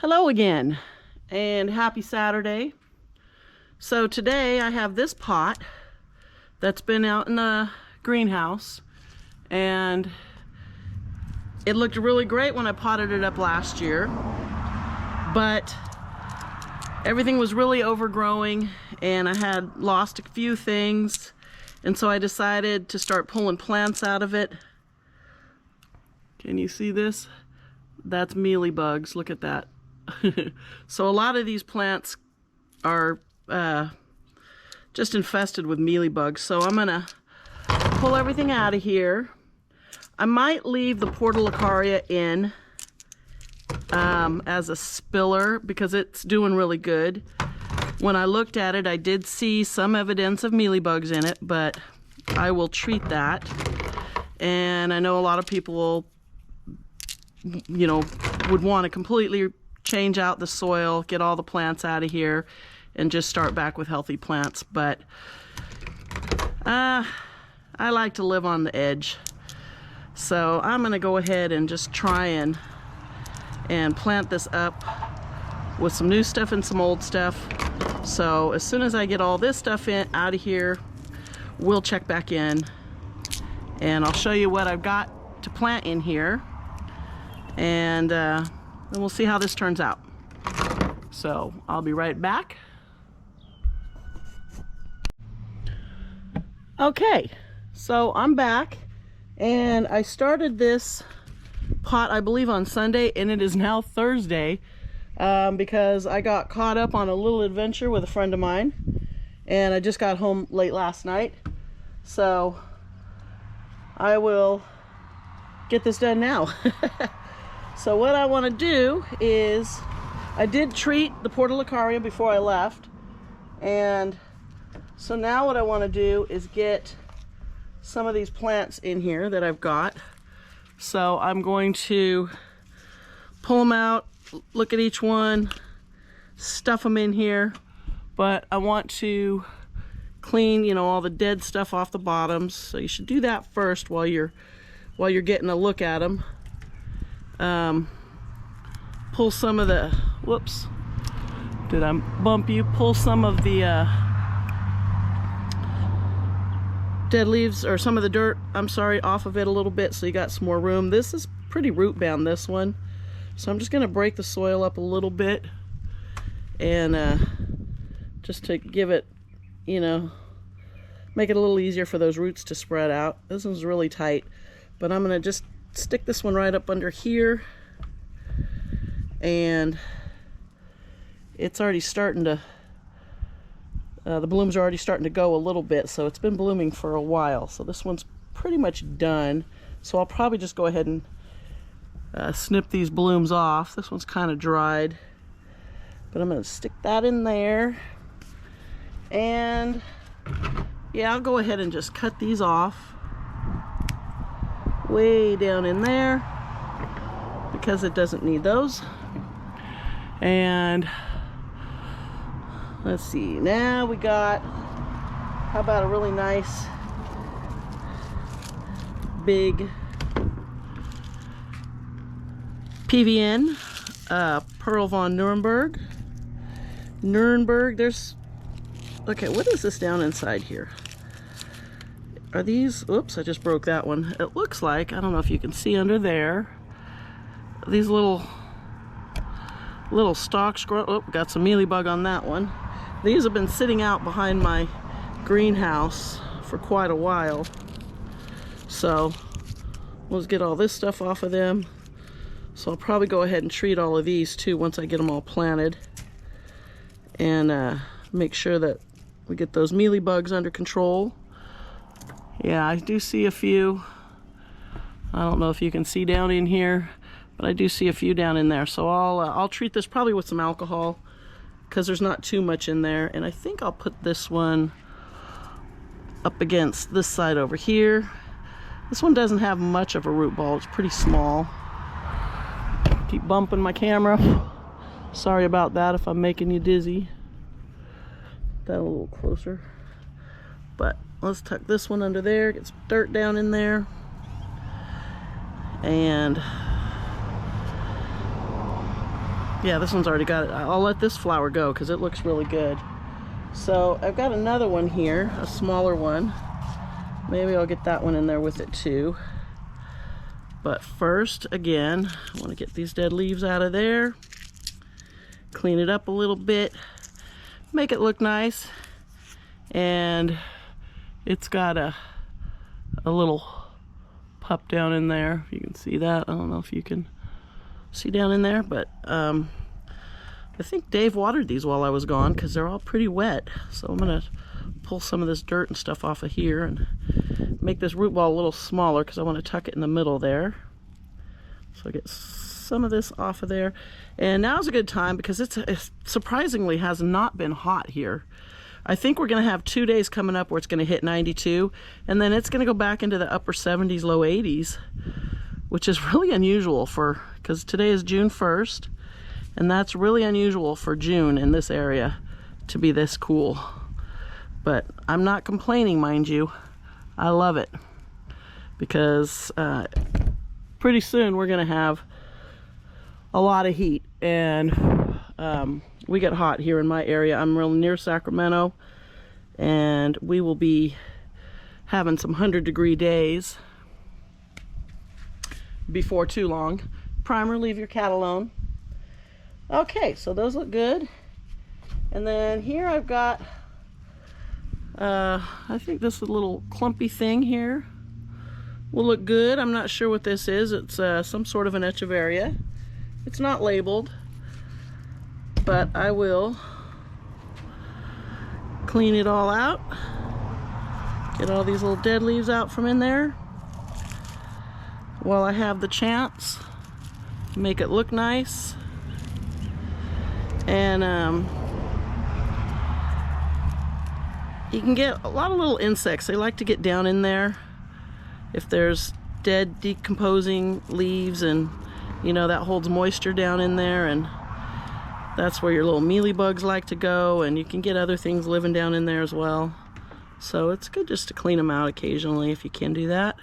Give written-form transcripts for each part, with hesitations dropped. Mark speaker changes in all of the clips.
Speaker 1: Hello again, and happy Saturday. So today I have this pot that's been out in the greenhouse, and it looked really great when I potted it up last year, but everything was really overgrowing and I had lost a few things, and so I decided to start pulling plants out of it. Can you see this? That's mealybugs. Look at that. So a lot of these plants are just infested with mealybugs. So I'm gonna pull everything out of here. I might leave the portulacaria in as a spiller because it's doing really good. When I looked at it, I did see some evidence of mealybugs in it, but I will treat that. And I know a lot of people will, would want to completely change out the soil, get all the plants out of here, and just start back with healthy plants. But I like to live on the edge. So I'm gonna go ahead and just try and plant this up with some new stuff and some old stuff. So as soon as I get all this stuff out of here, we'll check back in and I'll show you what I've got to plant in here, and then we'll see how this turns out. So I'll be right back. Okay, so I'm back, and I started this pot I believe on Sunday, and it is now Thursday because I got caught up on a little adventure with a friend of mine, and I just got home late last night. So I will get this done now. So what I want to do is, I did treat the portulacaria before I left, and so now what I want to do is get some of these plants in here that I've got. So I'm going to pull them out, look at each one, stuff them in here, but I want to clean, all the dead stuff off the bottoms. So you should do that first while you're getting a look at them. Pull some of the, whoops, did I bump you? Pull some of the dead leaves, or some of the dirt, off of it a little bit so you got some more room. This is pretty root bound, this one. So I'm just gonna break the soil up a little bit, and just to give it, make it a little easier for those roots to spread out. This one's really tight, but I'm gonna just stick this one right up under here, and it's already starting to, the blooms are already starting to go a little bit, so it's been blooming for a while. So this one's pretty much done. So I'll probably just go ahead and snip these blooms off. This one's kind of dried, but I'm going to stick that in there. And yeah, I'll go ahead and just cut these off way down in there because it doesn't need those. And let's see, now we got, how about a really nice big PVN, Pearl von Nuremberg. There's, okay, what is this down inside here? Are these, oops, I just broke that one. It looks like, I don't know if you can see under there, these little stalks grow. Oh, got some mealybug on that one. These have been sitting out behind my greenhouse for quite a while. So let's get all this stuff off of them. So I'll probably go ahead and treat all of these too once I get them all planted, and make sure that we get those mealybugs under control. Yeah, I do see a few. I don't know if you can see down in here, but I do see a few down in there. So I'll treat this probably with some alcohol because there's not too much in there. And I think I'll put this one up against this side over here. This one doesn't have much of a root ball. It's pretty small. Keep bumping my camera. Sorry about that if I'm making you dizzy. That a little closer. But let's tuck this one under there, get some dirt down in there. And Yeah, this one's already got it. I'll let this flower go because it looks really good. So I've got another one here, a smaller one. Maybe I'll get that one in there with it too. But first, again, I want to get these dead leaves out of there. Clean it up a little bit. Make it look nice. And it's got a little pup down in there. You can see that. I don't know if you can see down in there, but I think Dave watered these while I was gone because they're all pretty wet. So I'm gonna pull some of this dirt and stuff off of here and make this root ball a little smaller because I want to tuck it in the middle there. So I get some of this off of there. And now's a good time because it surprisingly has not been hot here. I think we're going to have 2 days coming up where it's going to hit 92, and then it's going to go back into the upper 70s, low 80s, which is really unusual because today is June 1st, and that's really unusual for June in this area to be this cool. But I'm not complaining, mind you. I love it because pretty soon we're going to have a lot of heat, and we get hot here in my area. I'm real near Sacramento, and we will be having some 100-degree days before too long. Primer, leave your cat alone. Okay, so those look good. And then here I've got I think this little clumpy thing here will look good. I'm not sure what this is. It's some sort of an echeveria. It's not labeled, but I will clean it all out. Get all these little dead leaves out from in there while I have the chance. Make it look nice. And you can get a lot of little insects. They like to get down in there if there's dead, decomposing leaves, and you know that holds moisture down in there, and that's where your little mealybugs like to go, and you can get other things living down in there as well. So it's good just to clean them out occasionally if you can do that.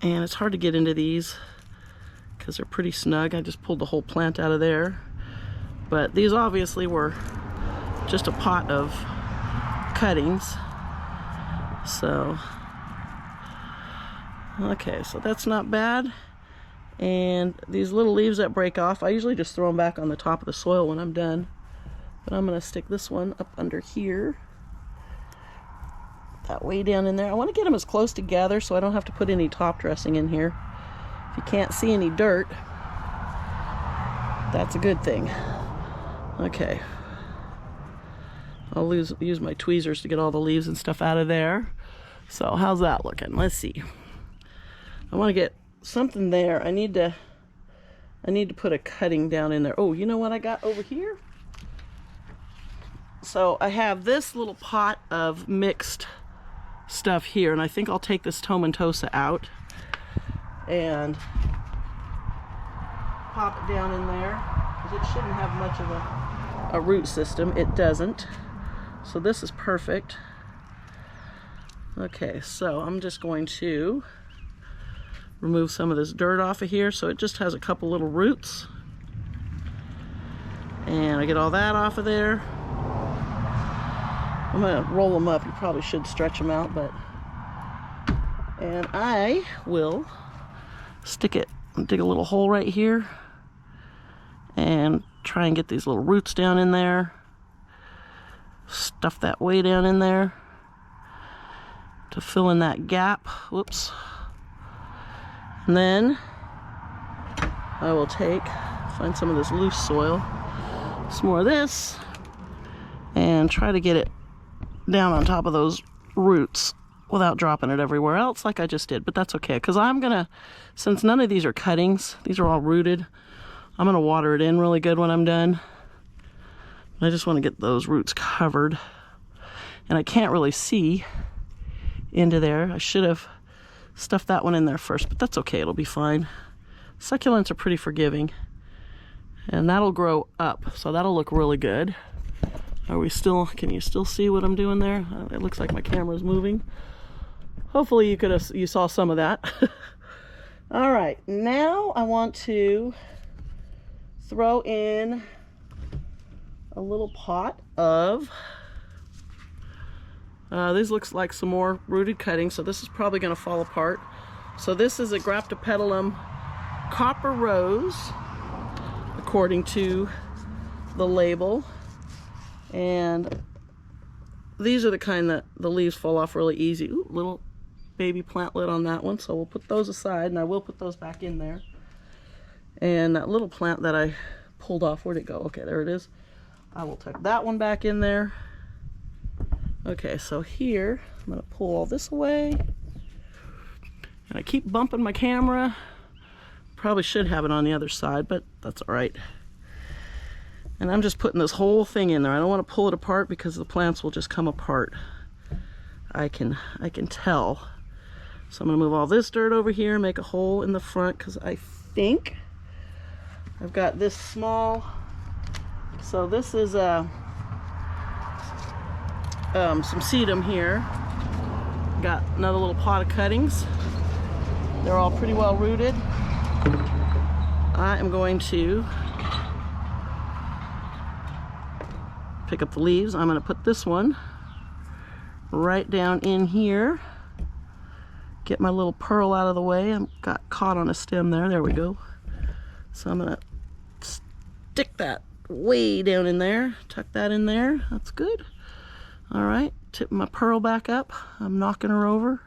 Speaker 1: And it's hard to get into these because they're pretty snug. I just pulled the whole plant out of there. But these obviously were just a pot of cuttings. So, okay, so that's not bad. And these little leaves that break off, I usually just throw them back on the top of the soil when I'm done. But I'm going to stick this one up under here. That way down in there. I want to get them as close together so I don't have to put any top dressing in here. If you can't see any dirt, that's a good thing. Okay. I'll use my tweezers to get all the leaves and stuff out of there. So how's that looking? Let's see. I want to get something there. I need to put a cutting down in there. Oh, you know what I got over here? So I have this little pot of mixed stuff here, and I think I'll take this tomentosa out and pop it down in there because it shouldn't have much of a root system. It doesn't. So this is perfect. Okay, so I'm just going to remove some of this dirt off of here so it just has a couple little roots. And I get all that off of there. I'm gonna roll them up. You probably should stretch them out, but and I will stick it, dig a little hole right here and try and get these little roots down in there. Stuff that way down in there to fill in that gap. Whoops. And then I will find some of this loose soil, some more of this, and try to get it down on top of those roots without dropping it everywhere else like I just did. But that's okay, because I'm gonna, since none of these are cuttings, these are all rooted, I'm gonna water it in really good when I'm done. I just want to get those roots covered, and I can't really see into there. I should have stuffed that one in there first, but that's okay, it'll be fine. Succulents are pretty forgiving, and that'll grow up, so that'll look really good. Are we still, can you still see what I'm doing there? It looks like my camera's moving. Hopefully you saw some of that. All right, now I want to throw in a little pot of, these looks like some more rooted cuttings, so this is probably going to fall apart. So this is a Graptopetalum copper rose, according to the label. And these are the kind that the leaves fall off really easy. Ooh, little baby plantlet on that one, so we'll put those aside, and I will put those back in there. And that little plant that I pulled off, where'd it go? Okay, there it is. I will tuck that one back in there. Okay, so here, I'm gonna pull all this away. And I keep bumping my camera. Probably should have it on the other side, but that's all right. And I'm just putting this whole thing in there. I don't want to pull it apart because the plants will just come apart. I can tell. So I'm gonna move all this dirt over here, make a hole in the front, because I think I've got this small. So this is some sedum here. Got another little pot of cuttings. They're all pretty well rooted. I am going to pick up the leaves. I'm going to put this one right down in here. Get my little pearl out of the way. I got caught on a stem there. There we go. So I'm going to stick that way down in there. Tuck that in there. That's good. All right. Tip my pearl back up. I'm knocking her over.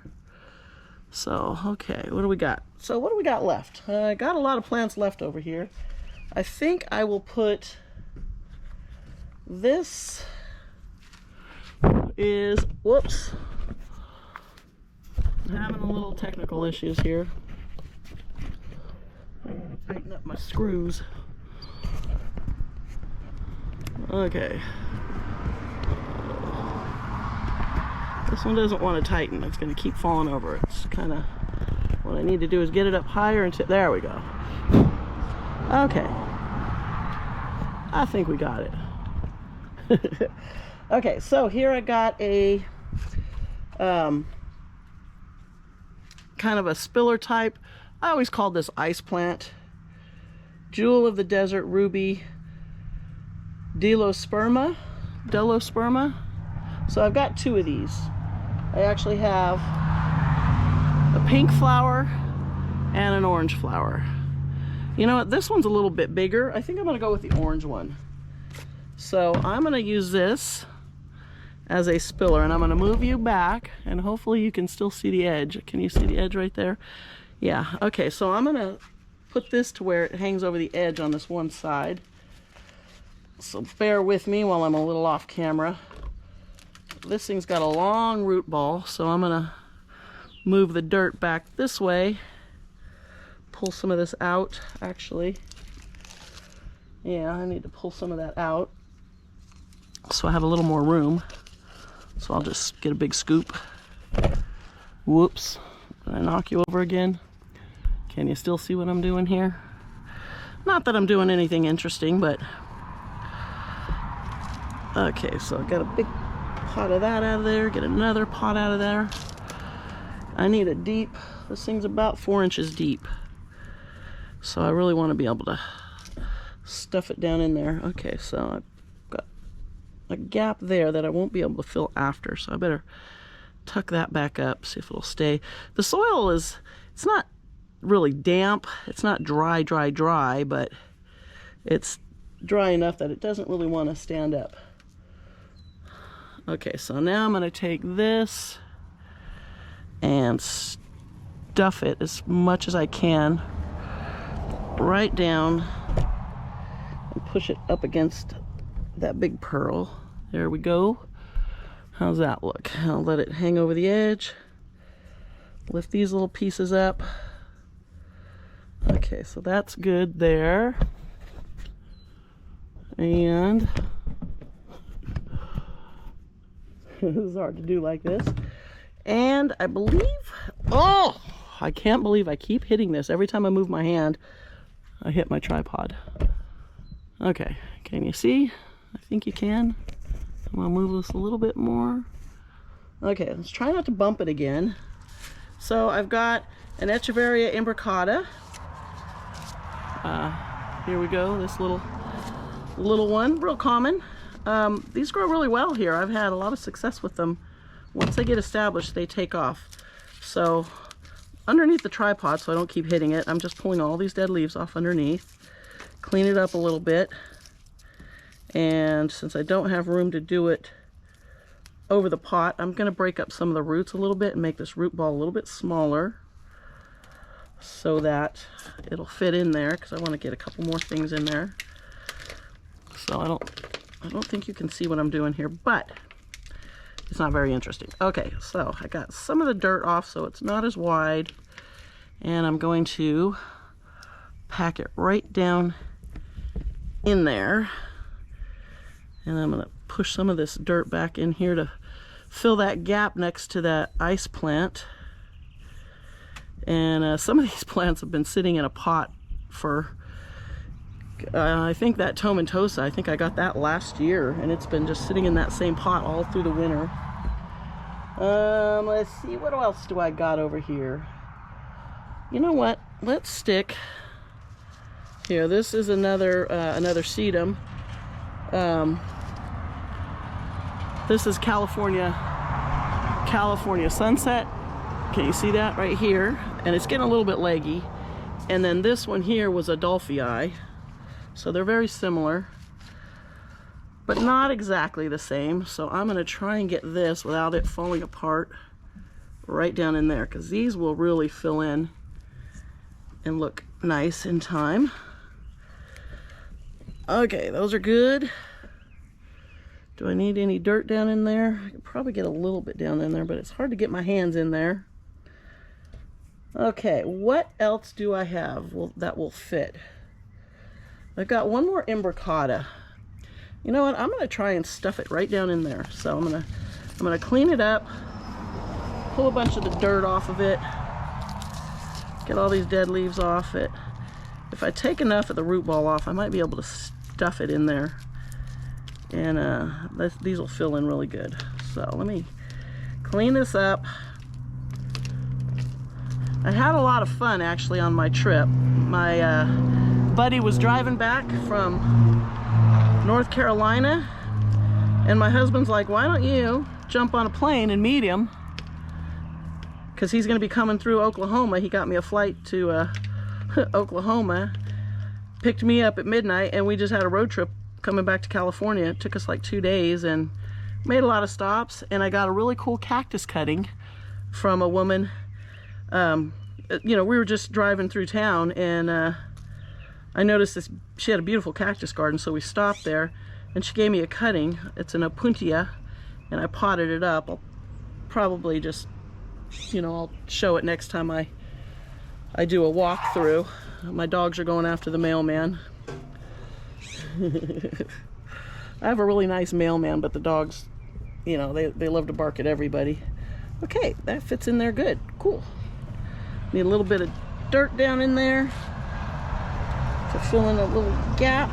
Speaker 1: So, okay, what do we got? So what do we got left? I got a lot of plants left over here. I think I will put this is, whoops, I'm having a little technical issues here. Tighten up my screws. Okay. This one doesn't want to tighten. It's going to keep falling over. It's kind of, what I need to do is get it up higher until, there we go. Okay. I think we got it. Okay, so here I got a kind of a spiller type. I always called this ice plant. Jewel of the Desert Ruby Delosperma. So I've got two of these. I actually have a pink flower and an orange flower. You know what, this one's a little bit bigger. I think I'm gonna go with the orange one. So I'm gonna use this as a spiller, and I'm gonna move you back, and hopefully you can still see the edge. Can you see the edge right there? Yeah, okay, so I'm gonna put this to where it hangs over the edge on this one side. So bear with me while I'm a little off camera. This thing's got a long root ball, so I'm gonna move the dirt back this way, pull some of this out. Actually, yeah, I need to pull some of that out so I have a little more room. So I'll just get a big scoop. Whoops, did I knock you over again? Can you still see what I'm doing here? Not that I'm doing anything interesting, but okay, so I got a big pot of that out of there, get another pot out of there. I need a deep, this thing's about 4 inches deep, so I really want to be able to stuff it down in there. Okay, so I've got a gap there that I won't be able to fill after, so I better tuck that back up, see if it'll stay. The soil is, it's not really damp, it's not dry, but it's dry enough that it doesn't really want to stand up. Okay, so now I'm going to take this and stuff it as much as I can right down and push it up against that big pearl. There we go. How's that look? I'll let it hang over the edge. Lift these little pieces up. Okay, so that's good there. And this is hard to do like this. And I believe, oh, I can't believe I keep hitting this. Every time I move my hand, I hit my tripod. Okay, can you see? I think you can. I'm gonna move this a little bit more. Okay, let's try not to bump it again. So I've got an Echeveria imbricata. Here we go, this little one, real common. These grow really well here. I've had a lot of success with them. Once they get established, they take off. So underneath the tripod, so I don't keep hitting it, I'm just pulling all these dead leaves off underneath, clean it up a little bit. And since I don't have room to do it over the pot, I'm going to break up some of the roots a little bit and make this root ball a little bit smaller so that it'll fit in there, because I want to get a couple more things in there. So I don't think you can see what I'm doing here, but it's not very interesting. Okay, so I got some of the dirt off so it's not as wide, and I'm going to pack it right down in there. And I'm going to push some of this dirt back in here to fill that gap next to that ice plant. And some of these plants have been sitting in a pot for, I think that tomentosa, I think I got that last year, and it's been just sitting in that same pot all through the winter. Let's see, what else do I got over here? You know what? Let's stick here. This is another sedum. This is California Sunset. Can you see that right here? And it's getting a little bit leggy. And then this one here was Adolphii. So they're very similar, but not exactly the same. So I'm going to try and get this without it falling apart right down in there, because these will really fill in and look nice in time. Okay, those are good. Do I need any dirt down in there? I could probably get a little bit down in there, but it's hard to get my hands in there. Okay, what else do I have that will fit? I've got one more imbricata. You know what? I'm going to try and stuff it right down in there. So I'm going to clean it up, pull a bunch of the dirt off of it, get all these dead leaves off it. If I take enough of the root ball off, I might be able to stuff it in there. And these will fill in really good. So let me clean this up. I had a lot of fun actually on my trip. My buddy was driving back from North Carolina, and my husband's like, why don't you jump on a plane and meet him, because he's going to be coming through Oklahoma. He got me a flight to Oklahoma, picked me up at midnight, and we just had a road trip coming back to California. It took us like 2 days and made a lot of stops, and I got a really cool cactus cutting from a woman. You know, we were just driving through town, and I noticed she had a beautiful cactus garden, so we stopped there, and she gave me a cutting. It's an opuntia, and I potted it up. I'll probably just, you know, I'll show it next time I do a walkthrough. My dogs are going after the mailman. I have a really nice mailman, but the dogs, you know, they love to bark at everybody. Okay, that fits in there good. Cool. Need a little bit of dirt down in there to fill in a little gap.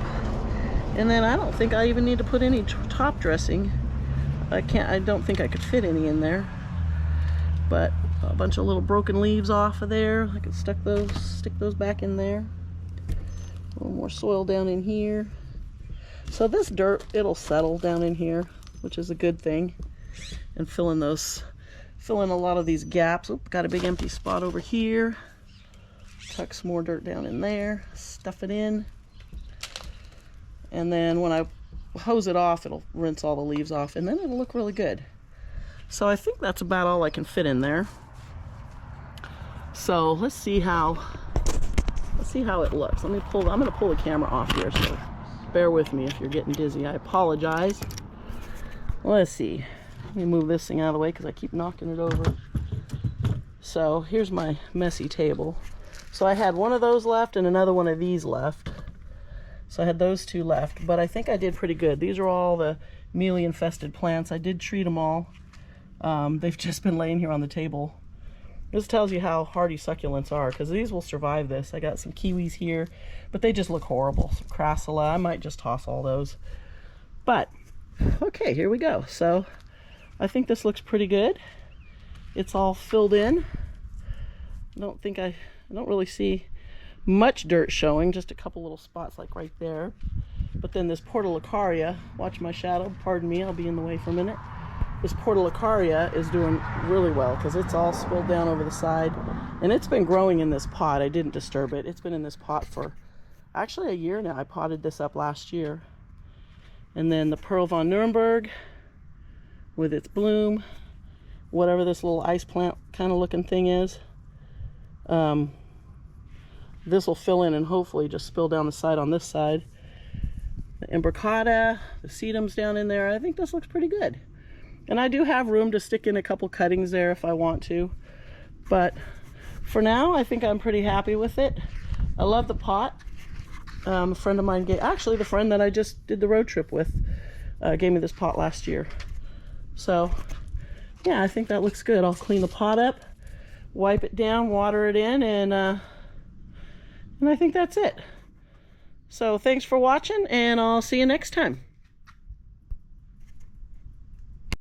Speaker 1: And then I don't think I even need to put any top dressing. I don't think I could fit any in there. But a bunch of little broken leaves off of there. I can stick those back in there. A little more soil down in here. So this dirt, it'll settle down in here, which is a good thing. And fill in a lot of these gaps. Oop, got a big empty spot over here. Tuck some more dirt down in there. Stuff it in. And then when I hose it off, it'll rinse all the leaves off, and then it'll look really good. So I think that's about all I can fit in there. So let's see how it looks. I'm gonna pull the camera off here, so bear with me if you're getting dizzy. I apologize. Let's see. Let me move this thing out of the way because I keep knocking it over. So here's my messy table. So I had one of those left and another one of these left. So I had those two left, but I think I did pretty good. These are all the mealy infested plants. I did treat them all. They've just been laying here on the table. This tells you how hardy succulents are, because these will survive this. I got some kiwis here, but they just look horrible. Some crassula, I might just toss all those. But, okay, here we go. So I think this looks pretty good. It's all filled in. I don't really see much dirt showing, just a couple little spots like right there. But then this portulacaria, watch my shadow, pardon me, I'll be in the way for a minute. This portulacaria is doing really well because it's all spilled down over the side. And it's been growing in this pot. I didn't disturb it. It's been in this pot for actually a year now. I potted this up last year. And then the Pearl von Nuremberg with its bloom, whatever this little ice plant kind of looking thing is. This will fill in and hopefully just spill down the side on this side. The imbricata, the sedums down in there. I think this looks pretty good. And I do have room to stick in a couple cuttings there if I want to. But for now, I think I'm pretty happy with it. I love the pot. A friend of mine actually the friend that I just did the road trip with, gave me this pot last year. So yeah, I think that looks good. I'll clean the pot up, wipe it down, water it in, and I think that's it. So thanks for watching, and I'll see you next time.